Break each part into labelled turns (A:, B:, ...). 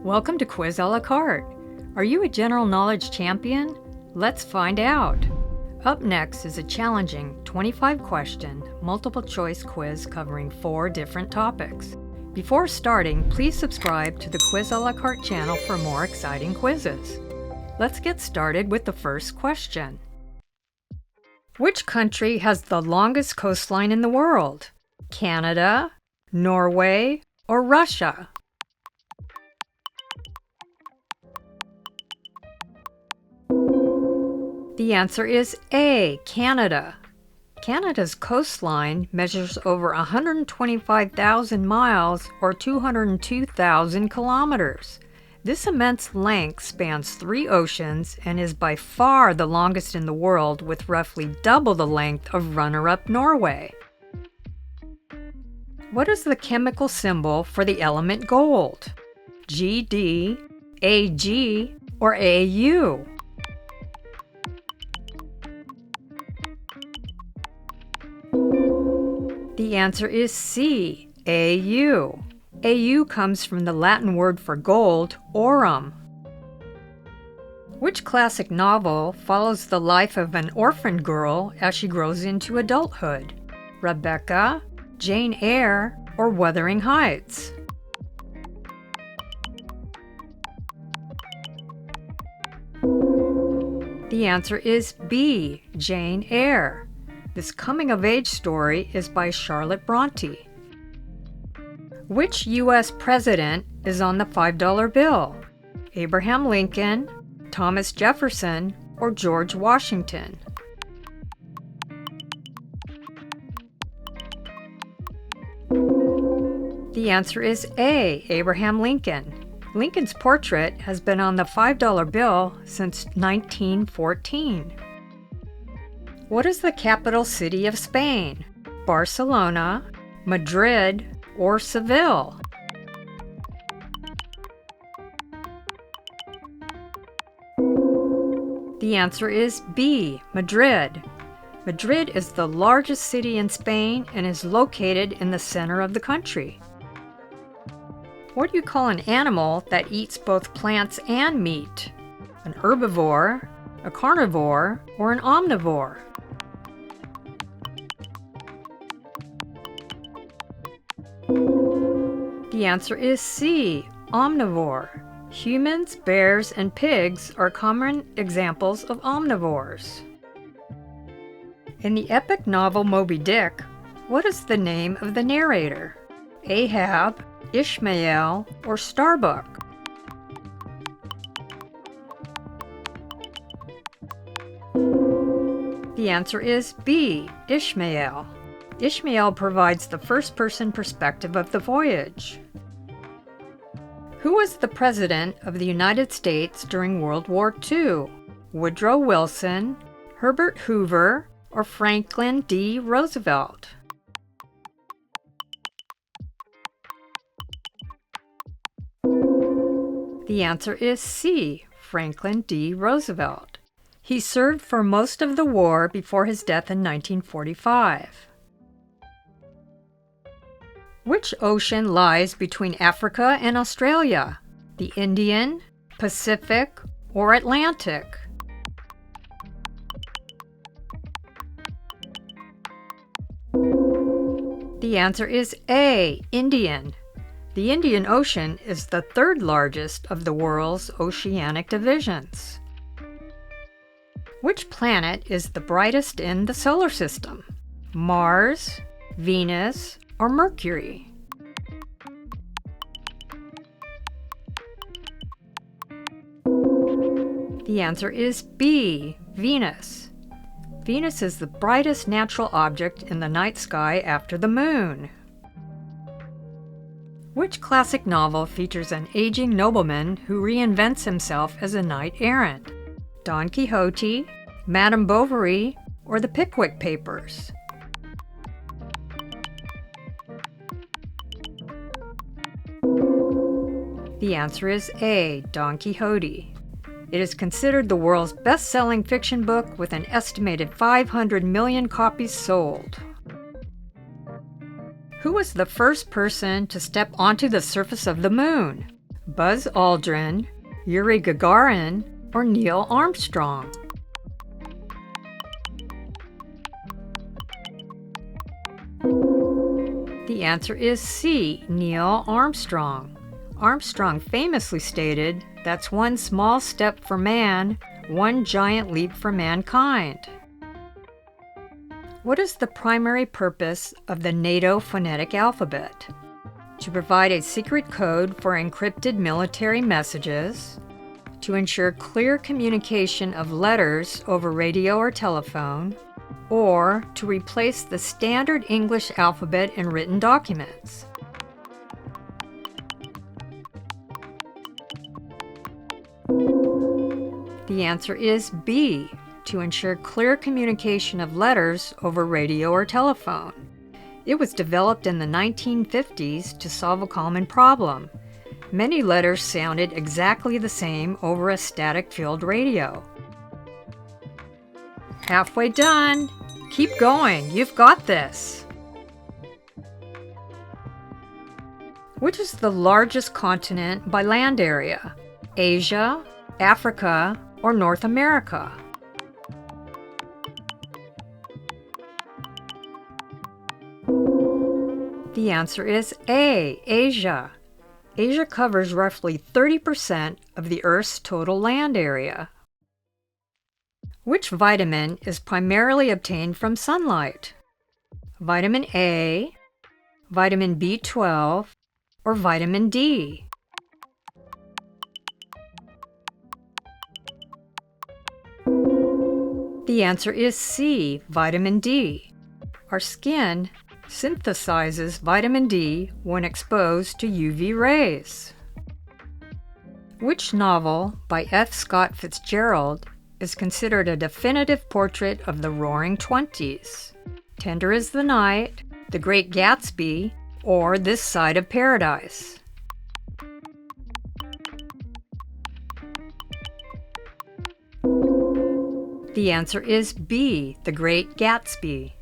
A: Welcome to Quiz a la carte. Are you a general knowledge champion? Let's find out. Up next is a challenging 25-question multiple-choice quiz covering 4 different topics. Before starting, please subscribe to the Quiz a la carte channel for more exciting quizzes. Let's get started with the first question. Which country has the longest coastline in the world? Canada, Norway, or Russia? The answer is A, Canada. Canada's coastline measures over 125,000 miles or 202,000 kilometers. This immense length spans 3 oceans and is by far the longest in the world, with roughly double the length of runner-up Norway. What is the chemical symbol for the element gold? Gd, Ag, or Au? The answer is C, Au. Au comes from the Latin word for gold, aurum. Which classic novel follows the life of an orphan girl as she grows into adulthood? Rebecca, Jane Eyre, or Wuthering Heights? The answer is B, Jane Eyre. This coming-of-age story is by Charlotte Bronte. Which U.S. president is on the $5 bill? Abraham Lincoln, Thomas Jefferson, or George Washington? The answer is A, Abraham Lincoln. Lincoln's portrait has been on the $5 bill since 1914. What is the capital city of Spain? Barcelona, Madrid, or Seville? The answer is B, Madrid. Madrid is the largest city in Spain and is located in the center of the country. What do you call an animal that eats both plants and meat? An herbivore, a carnivore, or an omnivore? The answer is C, omnivore. Humans, bears, and pigs are common examples of omnivores. In the epic novel Moby Dick, what is the name of the narrator? Ahab, Ishmael, or Starbuck? The answer is B, Ishmael. Ishmael provides the first-person perspective of the voyage. Who was the President of the United States during World War II? Woodrow Wilson, Herbert Hoover, or Franklin D. Roosevelt? The answer is C, Franklin D. Roosevelt. He served for most of the war before his death in 1945. Which ocean lies between Africa and Australia? The Indian, Pacific, or Atlantic? The answer is A, Indian. The Indian Ocean is the 3rd largest of the world's oceanic divisions. Which planet is the brightest in the solar system? Mars, Venus, or Mercury? The answer is B, Venus. Venus is the brightest natural object in the night sky after the moon. Which classic novel features an aging nobleman who reinvents himself as a knight-errant? Don Quixote, Madame Bovary, or the Pickwick Papers? The answer is A, Don Quixote. It is considered the world's best-selling fiction book with an estimated 500 million copies sold. Who was the first person to step onto the surface of the moon? Buzz Aldrin, Yuri Gagarin, or Neil Armstrong? The answer is C, Neil Armstrong. Armstrong famously stated, "That's one small step for man, one giant leap for mankind." What is the primary purpose of the NATO phonetic alphabet? To provide a secret code for encrypted military messages, to ensure clear communication of letters over radio or telephone, or to replace the standard English alphabet in written documents. The answer is B, to ensure clear communication of letters over radio or telephone. It was developed in the 1950s to solve a common problem. Many letters sounded exactly the same over a static-field radio. Halfway done! Keep going, you've got this! Which is the largest continent by land area? Asia, Africa, or North America? The answer is A, Asia. Asia covers roughly 30% of the Earth's total land area. Which vitamin is primarily obtained from sunlight? Vitamin A, vitamin B12, or vitamin D? The answer is C, vitamin D. Our skin synthesizes vitamin D when exposed to UV rays. Which novel by F. Scott Fitzgerald is considered a definitive portrait of the Roaring Twenties? Tender is the Night, The Great Gatsby, or This Side of Paradise? The answer is B, The Great Gatsby.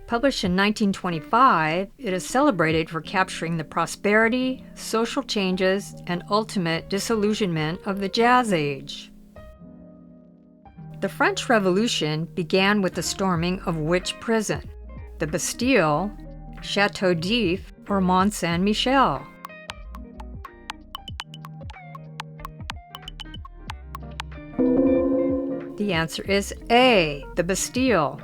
A: Published in 1925, it is celebrated for capturing the prosperity, social changes, and ultimate disillusionment of the Jazz Age. The French Revolution began with the storming of which prison? The Bastille, Chateau d'If, or Mont Saint-Michel? The answer is A, the Bastille.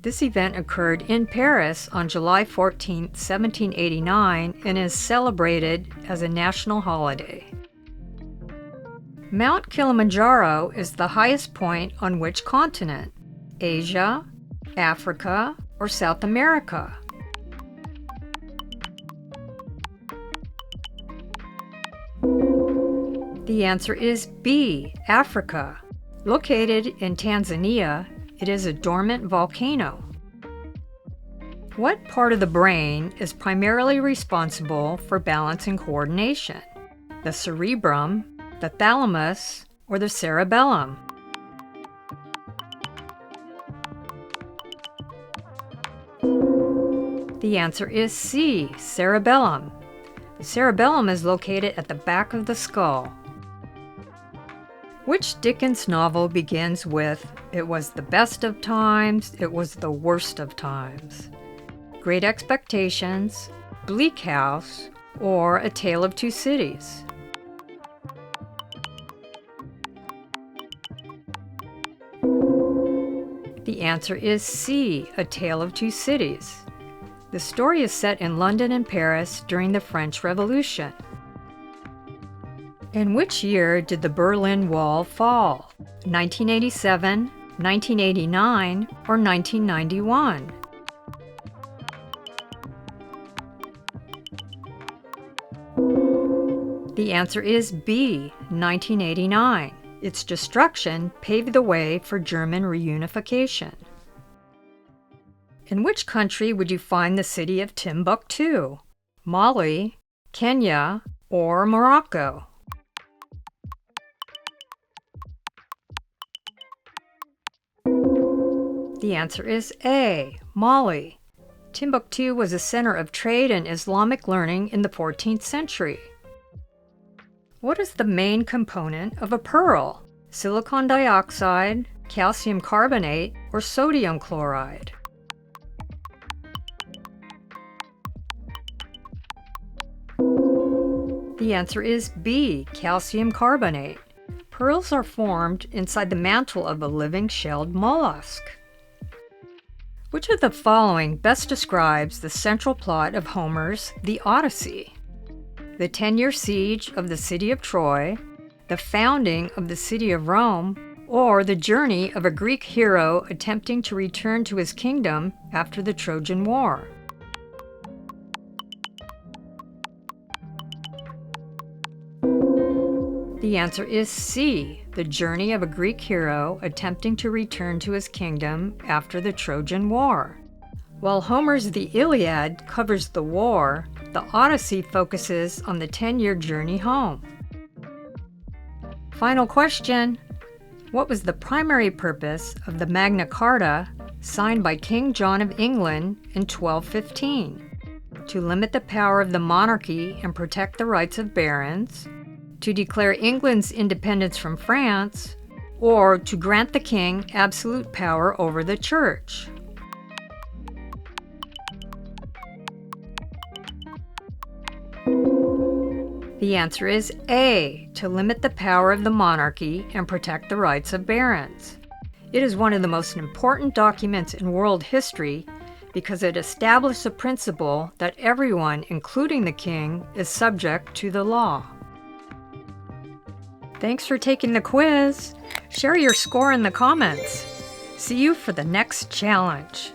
A: This event occurred in Paris on July 14, 1789, and is celebrated as a national holiday. Mount Kilimanjaro is the highest point on which continent? Asia, Africa, or South America? The answer is B, Africa. Located in Tanzania, it is a dormant volcano. What part of the brain is primarily responsible for balance and coordination? The cerebrum, the thalamus, or the cerebellum? The answer is C, cerebellum. The cerebellum is located at the back of the skull. Which Dickens novel begins with, "It was the best of times, it was the worst of times"? Great Expectations, Bleak House, or A Tale of Two Cities? The answer is C, A Tale of Two Cities. The story is set in London and Paris during the French Revolution. In which year did the Berlin Wall fall? 1987, 1989, or 1991? The answer is B, 1989. Its destruction paved the way for German reunification. In which country would you find the city of Timbuktu? Mali, Kenya, or Morocco? The answer is A, Mali. Timbuktu was a center of trade and Islamic learning in the 14th century. What is the main component of a pearl? Silicon dioxide, calcium carbonate, or sodium chloride? The answer is B, calcium carbonate. Pearls are formed inside the mantle of a living shelled mollusk. Which of the following best describes the central plot of Homer's The Odyssey? The 10-year siege of the city of Troy, the founding of the city of Rome, or the journey of a Greek hero attempting to return to his kingdom after the Trojan War? The answer is C, the journey of a Greek hero attempting to return to his kingdom after the Trojan War. While Homer's The Iliad covers the war, the Odyssey focuses on the 10-year journey home. Final question. What was the primary purpose of the Magna Carta signed by King John of England in 1215? To limit the power of the monarchy and protect the rights of barons, to declare England's independence from France, or to grant the king absolute power over the church? The answer is A, to limit the power of the monarchy and protect the rights of barons. It is one of the most important documents in world history because it established the principle that everyone, including the king, is subject to the law. Thanks for taking the quiz. Share your score in the comments. See you for the next challenge.